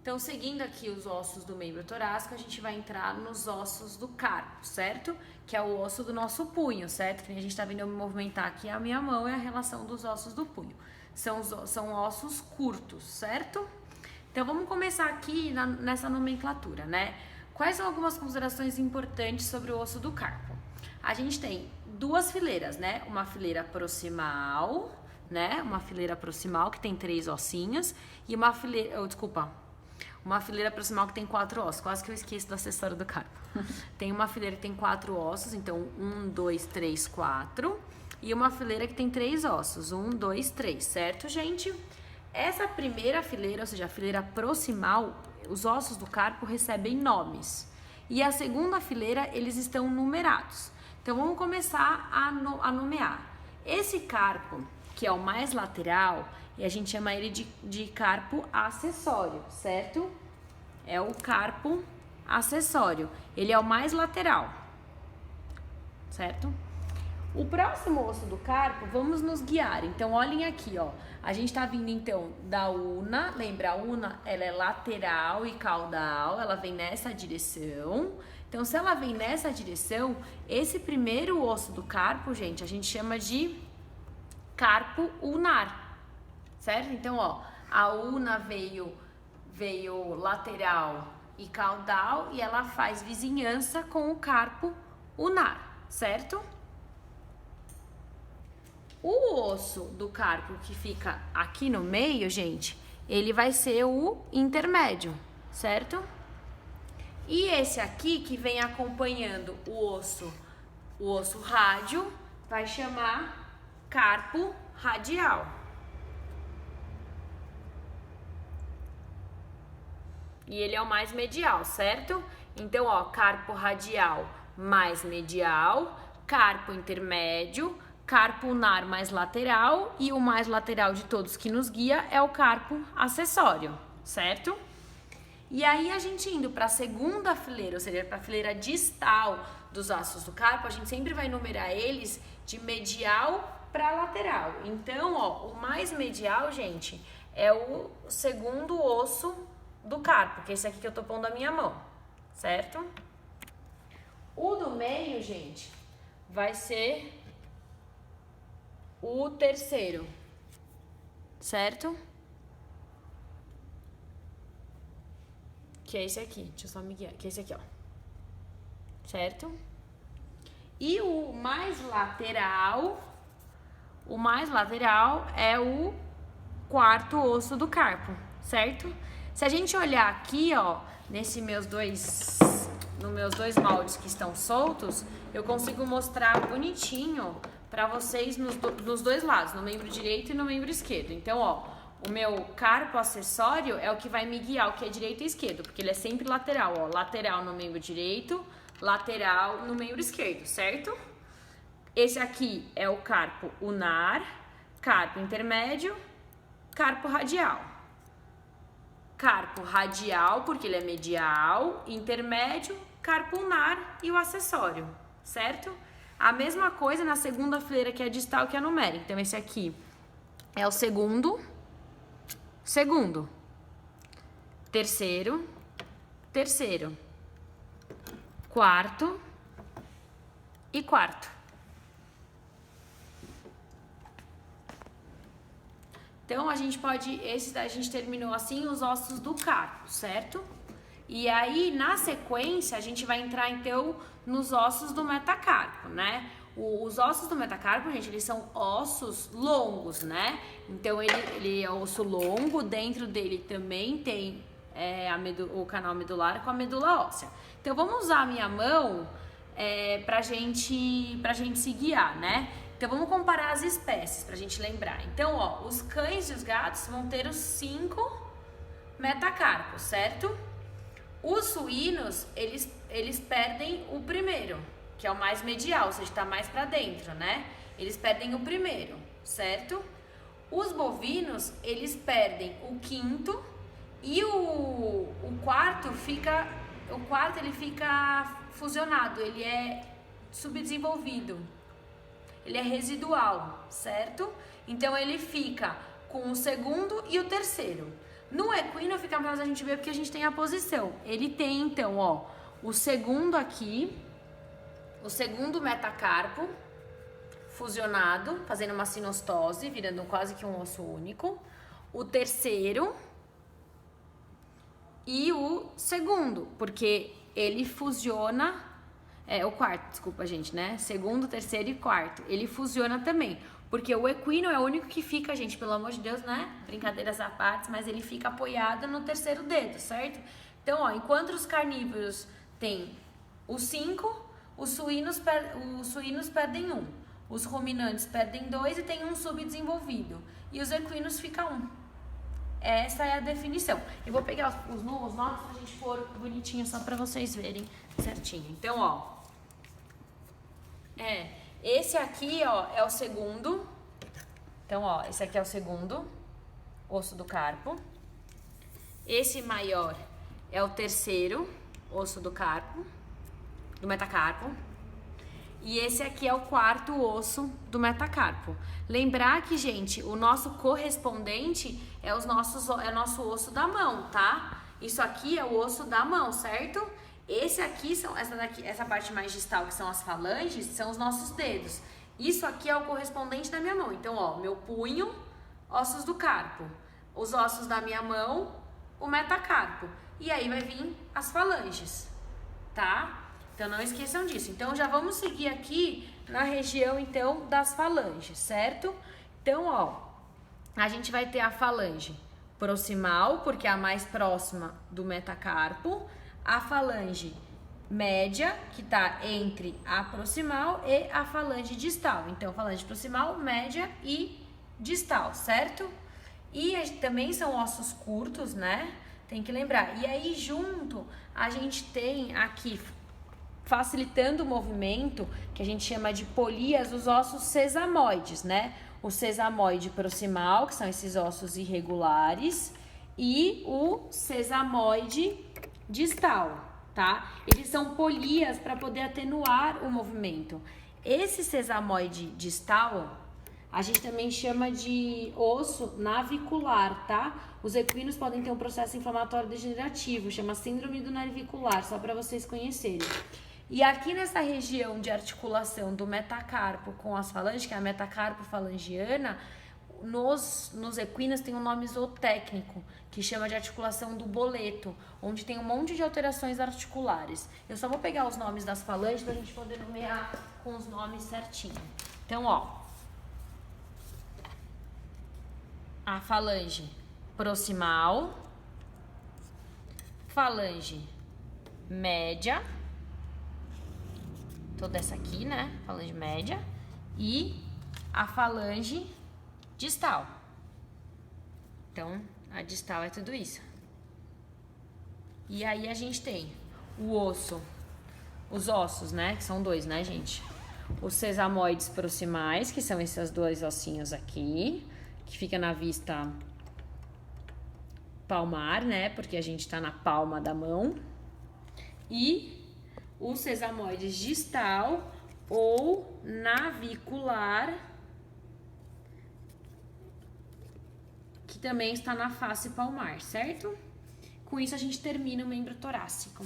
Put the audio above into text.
Então, seguindo aqui os ossos do membro torácico, a gente vai entrar nos ossos do carpo, certo? Que é o osso do nosso punho, certo? Que a gente tá vendo eu me movimentar aqui, a minha mão é a relação dos ossos do punho. São ossos curtos, certo? Então, vamos começar aqui nessa nomenclatura, né? Quais são algumas considerações importantes sobre o osso do carpo? A gente tem duas fileiras, né? Uma fileira proximal, né? Uma fileira proximal que tem 3 ossinhos e uma fileira, uma fileira proximal que tem 4 ossos. Quase que eu esqueço do acessório do carpo. Tem uma fileira que tem 4 ossos, então 1, 2, 3, 4. E uma fileira que tem 3 ossos, 1, 2, 3, certo, gente? Essa primeira fileira, ou seja, a fileira proximal, os ossos do carpo recebem nomes. E a segunda fileira, eles estão numerados. Então, vamos começar a nomear. Esse carpo, que é o mais lateral, e a gente chama ele de carpo acessório, certo? É o carpo acessório. Ele é o mais lateral, certo? O próximo osso do carpo, vamos nos guiar. Então, olhem aqui, ó. A gente tá vindo, então, da una. Lembra, a una, ela é lateral e caudal. Ela vem nessa direção. Então, se ela vem nessa direção, esse primeiro osso do carpo, gente, a gente chama de carpo ulnar. Certo? Então, ó, a una veio lateral e caudal e ela faz vizinhança com o carpo ulnar, certo? O osso do carpo que fica aqui no meio, gente, ele vai ser o intermédio, certo? E esse aqui que vem acompanhando o osso rádio, vai chamar carpo radial. E ele é o mais medial, certo? Então, ó, carpo radial mais medial, carpo intermédio, carpo ulnar mais lateral e o mais lateral de todos que nos guia é o carpo acessório, certo? E aí, a gente indo para a segunda fileira, ou seja, para a fileira distal dos ossos do carpo, a gente sempre vai numerar eles de medial para lateral. Então, ó, o mais medial, gente, é o segundo osso do carpo, que é esse aqui que eu tô pondo a minha mão, certo? O do meio, gente, vai ser o terceiro, certo? Que é esse aqui, deixa eu só me guiar, que é esse aqui, ó, certo? E o mais lateral é o quarto osso do carpo, certo? Se a gente olhar aqui, ó, nos meus dois moldes que estão soltos, eu consigo mostrar bonitinho para vocês nos dois lados, no membro direito e no membro esquerdo. Então, ó, o meu carpo acessório é o que vai me guiar, o que é direito e esquerdo, porque ele é sempre lateral, ó, lateral no membro direito, lateral no membro esquerdo, certo? Esse aqui é o carpo ulnar, carpo intermédio, carpo radial. Carpo radial, porque ele é medial, intermédio, carpo ulnar e o acessório, certo? A mesma coisa na segunda fileira, que é a distal, que é a numérica. Então, esse aqui é o segundo, terceiro, quarto e quarto. Então, a gente terminou assim os ossos do carpo, certo? E aí, na sequência, a gente vai entrar, então, nos ossos do metacarpo, né? Os ossos do metacarpo, gente, eles são ossos longos, né? Então, ele é osso longo, dentro dele também tem o canal medular com a medula óssea. Então, vamos usar a minha mão pra gente se guiar, né? Então, vamos comparar as espécies pra gente lembrar. Então, ó, os cães e os gatos vão ter os 5 metacarpos, certo? Os suínos, eles perdem o primeiro, que é o mais medial, ou seja, tá mais pra dentro, né? Eles perdem o primeiro, certo? Os bovinos, eles perdem o quinto e o quarto ele fica fusionado, ele é subdesenvolvido. Ele é residual, certo? Então, ele fica com o segundo e o terceiro. No equino fica mais a gente ver porque a gente tem a posição. Ele tem, então, ó, o segundo aqui, o segundo metacarpo fusionado, fazendo uma sinostose, virando quase que um osso único. O terceiro e o segundo, porque ele fusiona... o quarto, desculpa, gente, né? Segundo, terceiro e quarto. Ele fusiona também. Porque o equino é o único que fica, gente, pelo amor de Deus, né? Brincadeiras à parte, mas ele fica apoiado no terceiro dedo, certo? Então, ó, enquanto os carnívoros têm os 5, os suínos perdem 1. Os ruminantes perdem 2 e tem um subdesenvolvido. E os equinos fica 1. Essa é a definição. Eu vou pegar os nomes pra gente pôr bonitinho só pra vocês verem certinho. Então, ó. Esse aqui, ó, é o segundo. Então, ó, esse aqui é o segundo osso do carpo. Esse maior é o terceiro osso do carpo, do metacarpo. E esse aqui é o quarto osso do metacarpo. Lembrar que, gente, o nosso correspondente é o nosso osso da mão, tá? Isso aqui é o osso da mão, certo? Esse aqui essa parte mais distal, que são as falanges, são os nossos dedos. Isso aqui é o correspondente da minha mão. Então, ó, meu punho, ossos do carpo. Os ossos da minha mão, o metacarpo. E aí vai vir as falanges, tá? Então, não esqueçam disso. Então, já vamos seguir aqui na região, então, das falanges, certo? Então, ó, a gente vai ter a falange proximal, porque é a mais próxima do metacarpo. A falange média, que tá entre a proximal e a falange distal. Então, falange proximal, média e distal, certo? E também são ossos curtos, né? Tem que lembrar. E aí, junto, a gente tem aqui, facilitando o movimento, que a gente chama de polias, os ossos sesamoides, né? O sesamoide proximal, que são esses ossos irregulares, e o sesamoide distal, tá? Eles são polias para poder atenuar o movimento. Esse sesamoide distal, a gente também chama de osso navicular, tá? Os equinos podem ter um processo inflamatório degenerativo, chama síndrome do navicular, só para vocês conhecerem. E aqui nessa região de articulação do metacarpo com as falanges, que é a metacarpo falangiana, nos equinos tem um nome zootécnico, que chama de articulação do boleto, onde tem um monte de alterações articulares. Eu só vou pegar os nomes das falanges pra gente poder nomear com os nomes certinho. Então, ó, a falange proximal, falange média, toda essa aqui, né? Falange média, e a falange distal. Então, a distal é tudo isso. E aí a gente tem o osso, os ossos, né? Que são dois, né, gente? Os sesamoides proximais, que são esses dois ossinhos aqui, que fica na vista palmar, né? Porque a gente tá na palma da mão. E o sesamoides distal ou navicular, que também está na face palmar, certo? Com isso a gente termina o membro torácico.